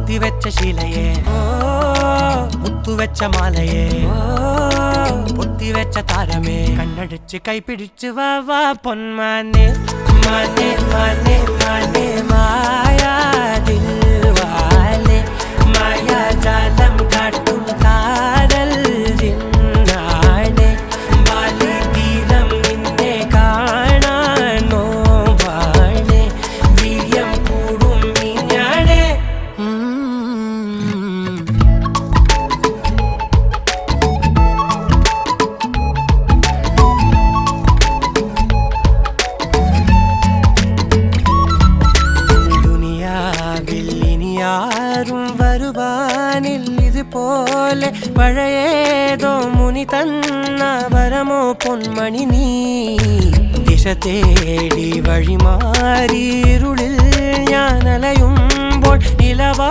കുത്തി വെച്ച ശീലയെ മുത്തുവെച്ച മാലയെ പൊത്തി വെച്ച താരമേ കണ്ണടിച്ച് കൈപിടിച്ച് വാ വാ പൊന്മാനെ മാനെ മാനെ മാനെ മായാ ദിൽവാലെ മായാ ജാലം കാട്ടും കാതൽ ജിന്നാനെ ബാലി തീരം നിന്നെ കാണാൻ നോവാനെ വീര്യം കൂടും മീഞ്ഞാനെ ും വരുവാനിൽ ഇതുപോലെ പഴയേതോ മുനി തന്ന വരമോ പൊന്മണി നീ ദിശ തേടി വഴിമാറിയിരുളിൽ ഞാൻ അലയുമ്പോൾ ഇലവാ